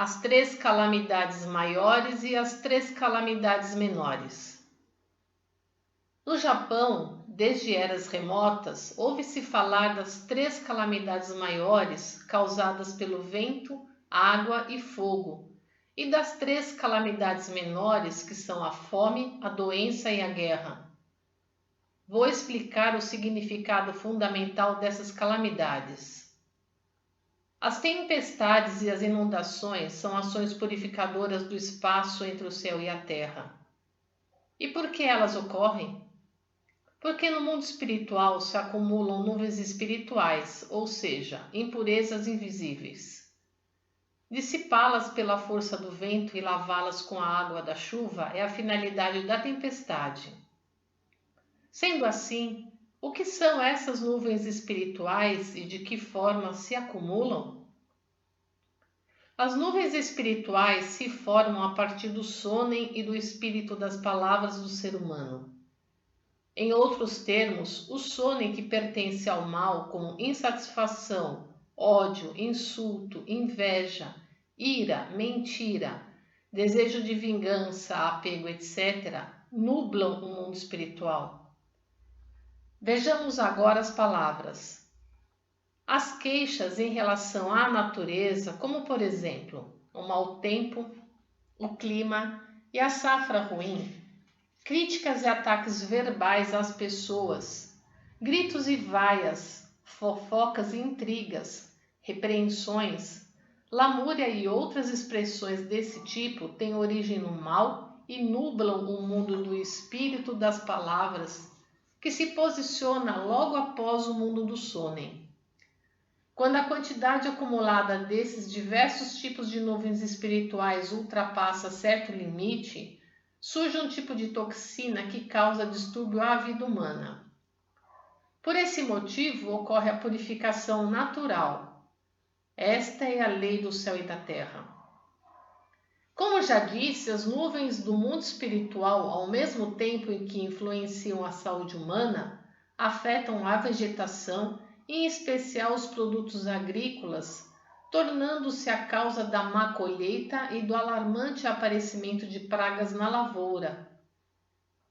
as 3 calamidades maiores e as 3 calamidades menores. No Japão, desde eras remotas, ouve-se falar das 3 calamidades maiores causadas pelo vento, água e fogo, e das 3 calamidades menores, que são a fome, a doença e a guerra. Vou explicar o significado fundamental dessas calamidades. As tempestades e as inundações são ações purificadoras do espaço entre o céu e a terra. E por que elas ocorrem? Porque no mundo espiritual se acumulam nuvens espirituais, ou seja, impurezas invisíveis. Dissipá-las pela força do vento e lavá-las com a água da chuva é a finalidade da tempestade. Sendo assim, o que são essas nuvens espirituais e de que forma se acumulam? As nuvens espirituais se formam a partir do sônen e do espírito das palavras do ser humano. Em outros termos, o sônen que pertence ao mal, como insatisfação, ódio, insulto, inveja, ira, mentira, desejo de vingança, apego, etc., nublam o mundo espiritual. Vejamos agora as palavras. As queixas em relação à natureza, como por exemplo, o mau tempo, o clima e a safra ruim, críticas e ataques verbais às pessoas, gritos e vaias, fofocas e intrigas, repreensões, lamúria e outras expressões desse tipo têm origem no mal e nublam o mundo do espírito das palavras, que se posiciona logo após o mundo do sônen. Quando a quantidade acumulada desses diversos tipos de nuvens espirituais ultrapassa certo limite, surge um tipo de toxina que causa distúrbio à vida humana. Por esse motivo, ocorre a purificação natural. Esta é a lei do céu e da terra. Como já disse, as nuvens do mundo espiritual, ao mesmo tempo em que influenciam a saúde humana, afetam a vegetação, em especial os produtos agrícolas, tornando-se a causa da má colheita e do alarmante aparecimento de pragas na lavoura.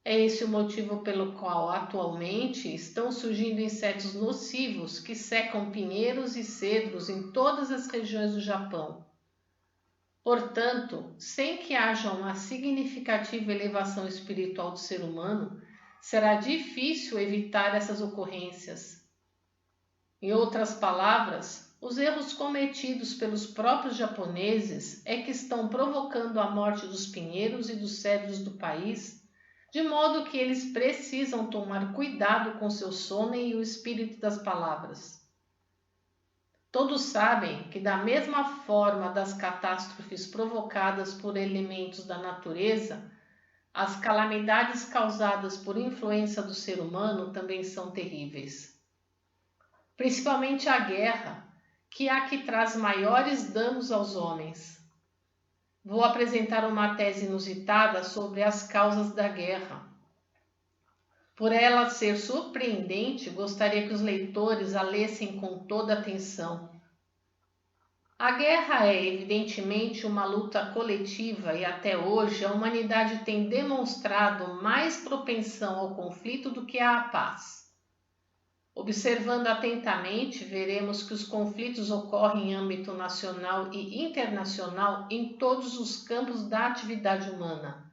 É esse o motivo pelo qual, atualmente, estão surgindo insetos nocivos que secam pinheiros e cedros em todas as regiões do Japão. Portanto, sem que haja uma significativa elevação espiritual do ser humano, será difícil evitar essas ocorrências. Em outras palavras, os erros cometidos pelos próprios japoneses é que estão provocando a morte dos pinheiros e dos cedros do país, de modo que eles precisam tomar cuidado com seu sônen e o espírito das palavras. Todos sabem que, da mesma forma das catástrofes provocadas por elementos da natureza, as calamidades causadas por influência do ser humano também são terríveis. Principalmente a guerra, que é a que traz maiores danos aos homens. Vou apresentar uma tese inusitada sobre as causas da guerra. Por ela ser surpreendente, gostaria que os leitores a lessem com toda atenção. A guerra é, evidentemente, uma luta coletiva e até hoje a humanidade tem demonstrado mais propensão ao conflito do que à paz. Observando atentamente, veremos que os conflitos ocorrem em âmbito nacional e internacional em todos os campos da atividade humana.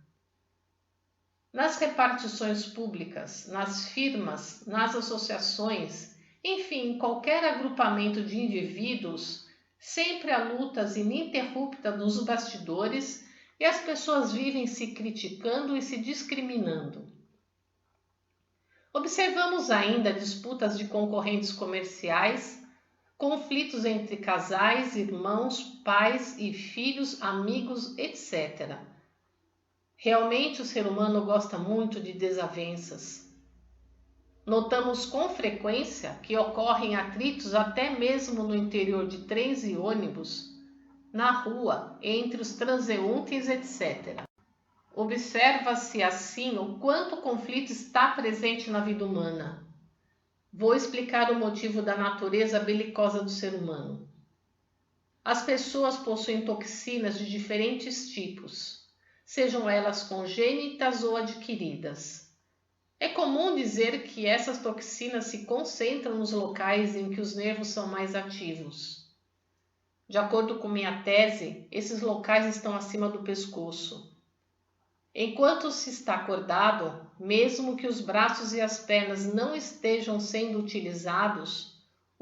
Nas repartições públicas, nas firmas, nas associações, enfim, em qualquer agrupamento de indivíduos, sempre há lutas ininterruptas nos bastidores e as pessoas vivem se criticando e se discriminando. Observamos ainda disputas de concorrentes comerciais, conflitos entre casais, irmãos, pais e filhos, amigos, etc. Realmente o ser humano gosta muito de desavenças. Notamos com frequência que ocorrem atritos até mesmo no interior de trens e ônibus, na rua, entre os transeuntes, etc. Observa-se assim o quanto o conflito está presente na vida humana. Vou explicar o motivo da natureza belicosa do ser humano. As pessoas possuem toxinas de diferentes tipos, sejam elas congênitas ou adquiridas. É comum dizer que essas toxinas se concentram nos locais em que os nervos são mais ativos. De acordo com minha tese, esses locais estão acima do pescoço. Enquanto se está acordado, mesmo que os braços e as pernas não estejam sendo utilizados,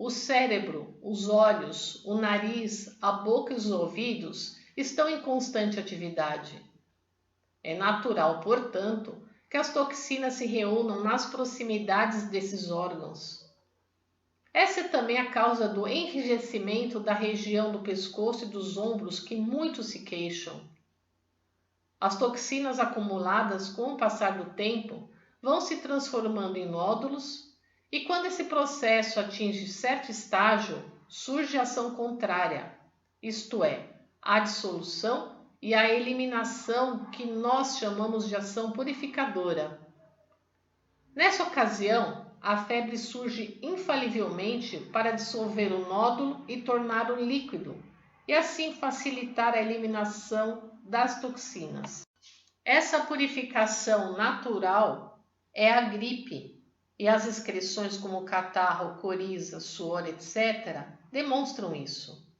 o cérebro, os olhos, o nariz, a boca e os ouvidos estão em constante atividade. É natural, portanto, que as toxinas se reúnam nas proximidades desses órgãos. Essa é também a causa do enrijecimento da região do pescoço e dos ombros que muitos se queixam. As toxinas acumuladas com o passar do tempo vão se transformando em nódulos e quando esse processo atinge certo estágio, surge a ação contrária, isto é, a dissolução e a eliminação que nós chamamos de ação purificadora. Nessa ocasião, a febre surge infalivelmente para dissolver o nódulo e torná-lo líquido, e assim facilitar a eliminação das toxinas. Essa purificação natural é a gripe, e as excreções como catarro, coriza, suor, etc., demonstram isso.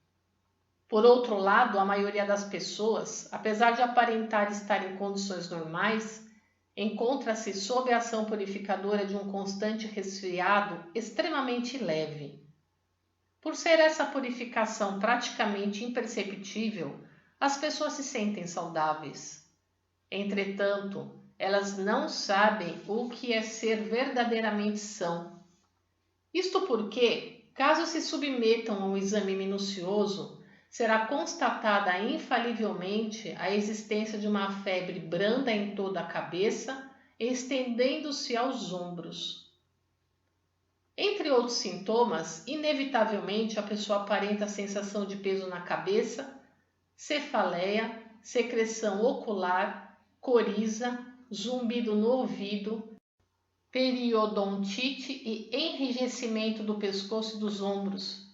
Por outro lado, a maioria das pessoas, apesar de aparentar estar em condições normais, encontra-se sob a ação purificadora de um constante resfriado extremamente leve. Por ser essa purificação praticamente imperceptível, as pessoas se sentem saudáveis. Entretanto, elas não sabem o que é ser verdadeiramente são. Isto porque, caso se submetam a um exame minucioso, será constatada infalivelmente a existência de uma febre branda em toda a cabeça, estendendo-se aos ombros. Entre outros sintomas, inevitavelmente a pessoa aparenta a sensação de peso na cabeça, cefaleia, secreção ocular, coriza, zumbido no ouvido, periodontite e enrijecimento do pescoço e dos ombros.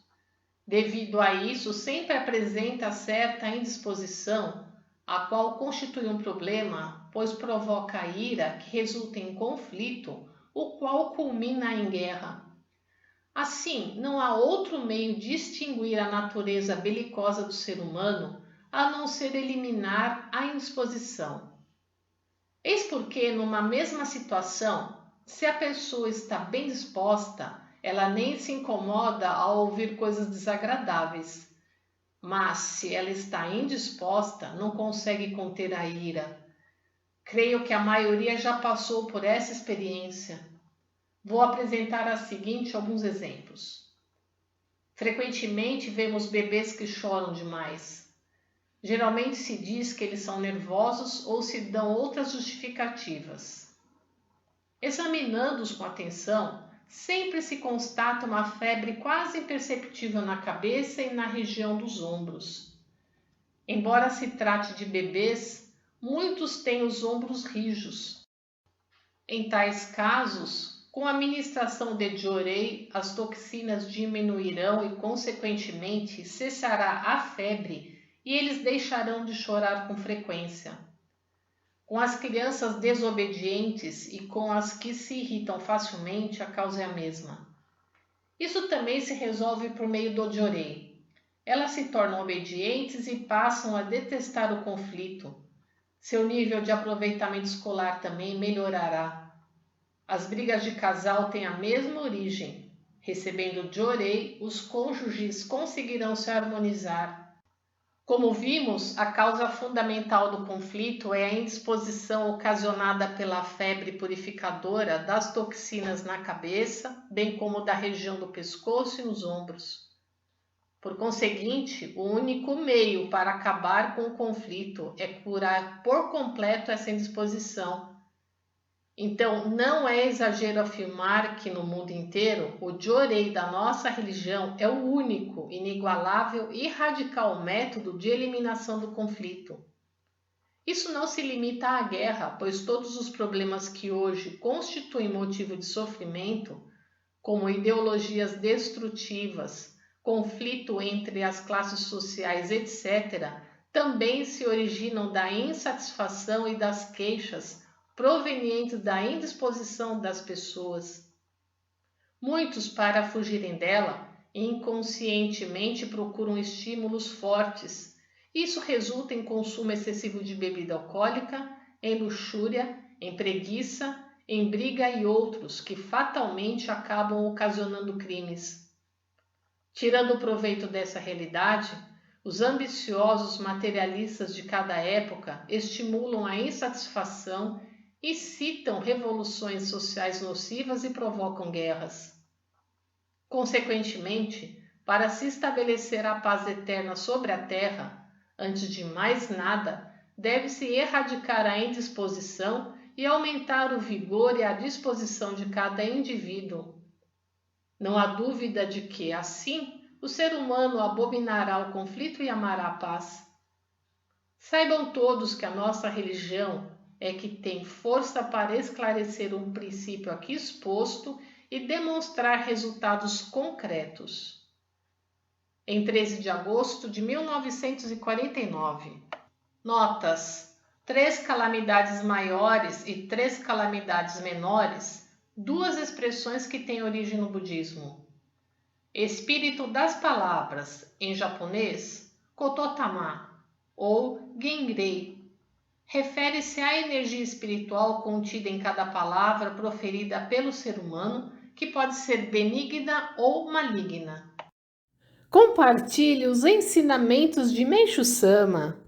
Devido a isso, sempre apresenta certa indisposição, a qual constitui um problema, pois provoca a ira que resulta em conflito, o qual culmina em guerra. Assim, não há outro meio de distinguir a natureza belicosa do ser humano a não ser eliminar a indisposição. Eis porque, numa mesma situação, se a pessoa está bem disposta, ela nem se incomoda ao ouvir coisas desagradáveis. Mas, se ela está indisposta, não consegue conter a ira. Creio que a maioria já passou por essa experiência. Vou apresentar a seguinte alguns exemplos. Frequentemente vemos bebês que choram demais. Geralmente se diz que eles são nervosos ou se dão outras justificativas. Examinando-os com atenção, sempre se constata uma febre quase imperceptível na cabeça e na região dos ombros. Embora se trate de bebês, muitos têm os ombros rijos. Em tais casos, com a administração de diorei, as toxinas diminuirão e, consequentemente, cessará a febre e eles deixarão de chorar com frequência. Com as crianças desobedientes e com as que se irritam facilmente, a causa é a mesma. Isso também se resolve por meio do diorei. Elas se tornam obedientes e passam a detestar o conflito. Seu nível de aproveitamento escolar também melhorará. As brigas de casal têm a mesma origem. Recebendo diorei, os cônjuges conseguirão se harmonizar. Como vimos, a causa fundamental do conflito é a indisposição ocasionada pela febre purificadora das toxinas na cabeça, bem como da região do pescoço e nos ombros. Por conseguinte, o único meio para acabar com o conflito é curar por completo essa indisposição. Então, não é exagero afirmar que no mundo inteiro o diorei da nossa religião é o único, inigualável e radical método de eliminação do conflito. Isso não se limita à guerra, pois todos os problemas que hoje constituem motivo de sofrimento, como ideologias destrutivas, conflito entre as classes sociais, etc., também se originam da insatisfação e das queixas provenientes da indisposição das pessoas. Muitos, para fugirem dela, inconscientemente procuram estímulos fortes. Isso resulta em consumo excessivo de bebida alcoólica, em luxúria, em preguiça, em briga e outros que fatalmente acabam ocasionando crimes. Tirando proveito dessa realidade, os ambiciosos materialistas de cada época estimulam a insatisfação, incitam revoluções sociais nocivas e provocam guerras. Consequentemente, para se estabelecer a paz eterna sobre a terra, antes de mais nada, deve-se erradicar a indisposição e aumentar o vigor e a disposição de cada indivíduo. Não há dúvida de que, assim, o ser humano abominará o conflito e amará a paz. Saibam todos que a nossa religião é que tem força para esclarecer um princípio aqui exposto e demonstrar resultados concretos. Em 13 de agosto de 1949. Notas: 3 calamidades maiores e 3 calamidades menores, duas expressões que têm origem no budismo. Espírito das palavras, em japonês, Kototama, ou Genrei, refere-se à energia espiritual contida em cada palavra proferida pelo ser humano, que pode ser benigna ou maligna. Compartilhe os ensinamentos de Meishu Sama.